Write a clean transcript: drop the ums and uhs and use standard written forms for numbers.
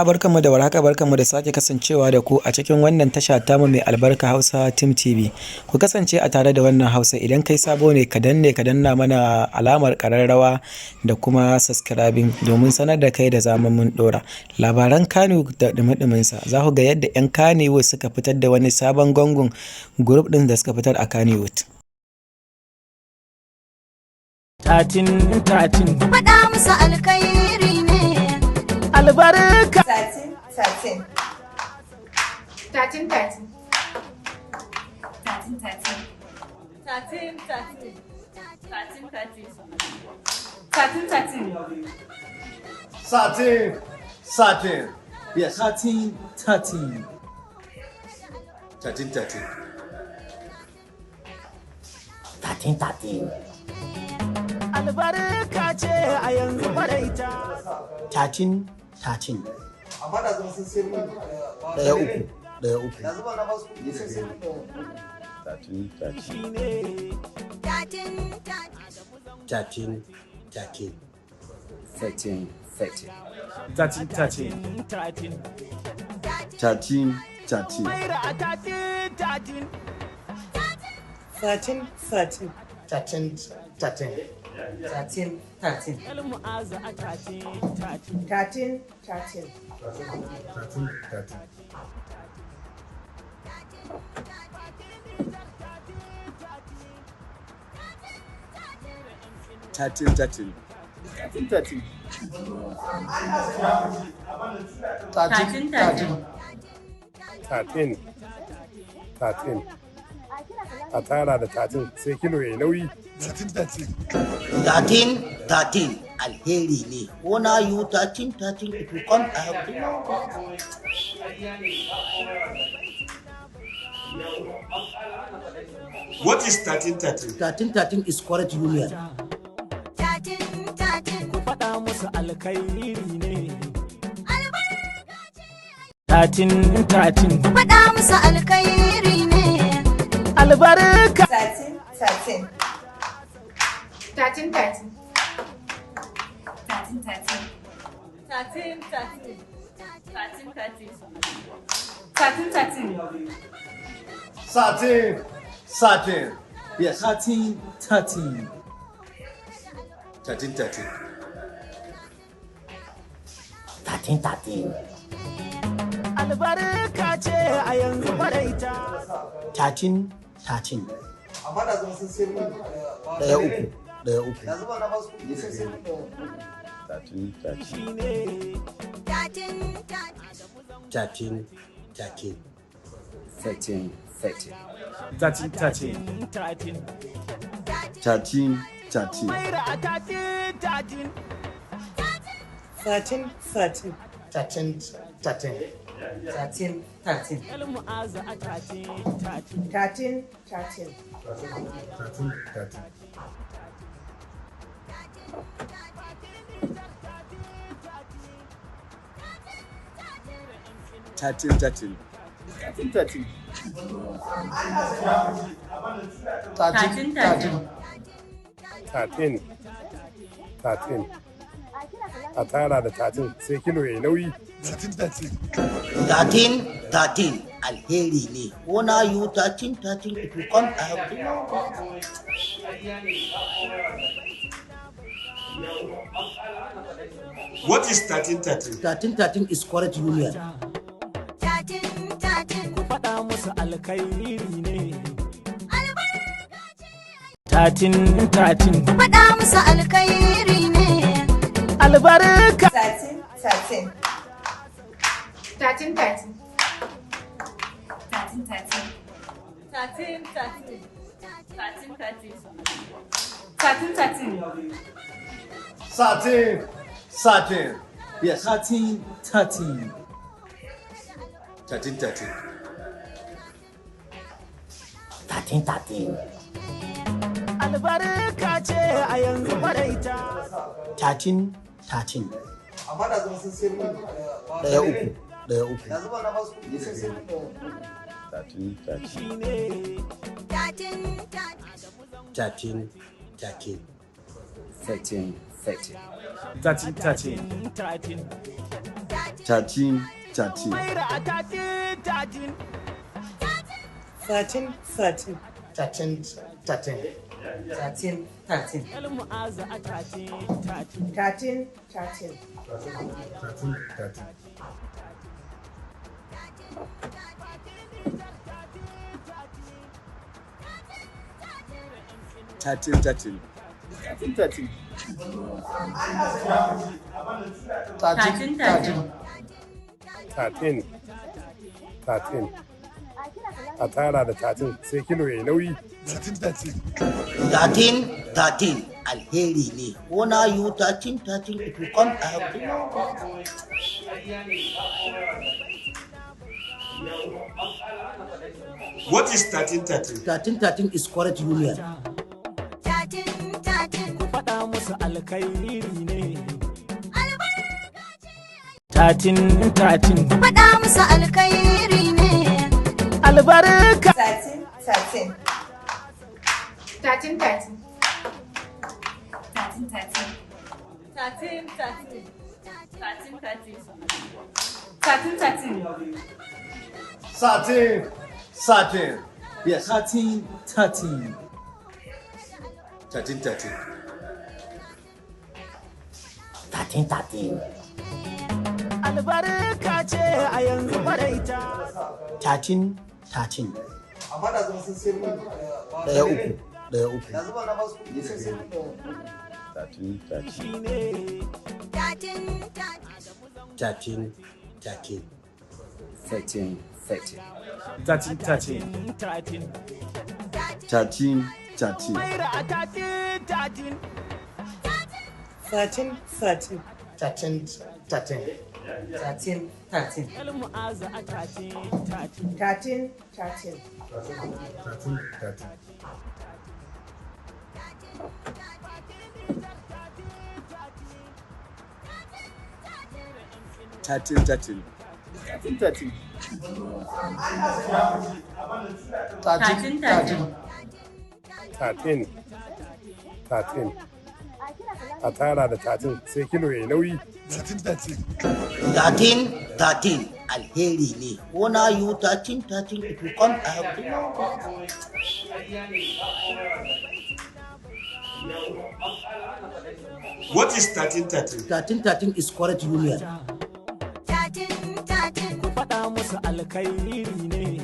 Barkanmu da warhaka, barkanmu da sake kasancewa da ku a cikin wannan tasha tamu mai albarka Hausa Team TV. Ku kasance a tare da wannan Hausa idan kai sabo ne ka danna mana alamar ƙararrawa da kuma subscribing domin sanar da kai da zaman mun ɗora. Labaran Kano da ɗumi-ɗuminsa za ku ga yadda 'yan Kannywood suka fitar da wani sabon gungun group ɗin da suka fitar a Kannywood. Tatin. Faɗa musu alkhairi ne. Albarka. Tatin. Satin. Yes. Tatin. Tatin. Albarka ce a yanzu maraita. Tatin. Amma da zama sun sai mun Daya uku. da zuba na basu kuɗi sun sai mun Tatin. Maira a tatin. Almu'aza a tatin. Tatin. A tara da tatin sai kilo ya nauyi. Tatin alheri ne. When are you tatin? If you come, I have to know. What is 13? Tatin is correct union. Ku faɗa musu alkhairi ne. Tatin. Faɗa musu alkhairi ne. Albarka. Tatin. Satin. Yes. Tatin. 13. Albarka ce a yanzu maraita. Tatin. Amma da zama sun sai mun Daya uku. da zuba na basu kuɗi sun sai mun Tatin. Maira a tatin. Almu'aza a tatin. Tatin. A tara da tatin sai kilo ya nauyi. Tatin alheri ne. When are you tatin? If you come, I have to know. What is 13? Tatin is correct union. Ku faɗa musu alkhairi ne. Tatin. Faɗa musu alkhairi ne. Albarka. Tatin. Satin. Yes. 13. 13. Albarka ce a yanzu maraita. Tatin. Amma da zama sun sai mun Daya uku. da zuba na basu kuɗi sun sai mun Tatin. Tatin. 13, 13. Maira a 13, 13. 13, 13. 13, 13. 13, 13. Mu'azu a 13, 13. 13, 13. 13, 13. 13, 13. 13, 13. A tara da 13 sai kilo ya nauyi. 13, 13, 13. Alheri ne. When are you 13, 13? It will come out. What is 13, 13? 13, 13 is correct union. Tatin, tatin. Faɗa musu alkhairi ne. 13, 13. Faɗa musu alkhairi ne. Albarka. 13, 13. 13, 13. 13, 13. 13, 13. 13, 13. 13, 13. 13, 13. Yes. 13, 13. 13, 13. 13, 13. Albarka ce a yanzu maraita. 13, 13. Amma da zama sun sayar mun. Daya uku. Daya uku. Da zuba na basu kuɗi sun sayar mun. 13, 13. Shine. Tatin, tatin. 13, 13. 13, 13. 13, 13. 13. 13, 13. Maira a 13, 13. 13, 13. 13, 13. 13, 13. Mu'azu a 13, 13. 13, 13. 13, 13. 13, 13. 13, 13. 13, 13. A tara da 13 sai kilo ya nauyi. 13, 13, 13. Alheri ne. When are you 13, 13? It will come out. What is 13, 13? 13, 13 is correct union. Tatin, tatin. Faɗa musu alkhairi ne.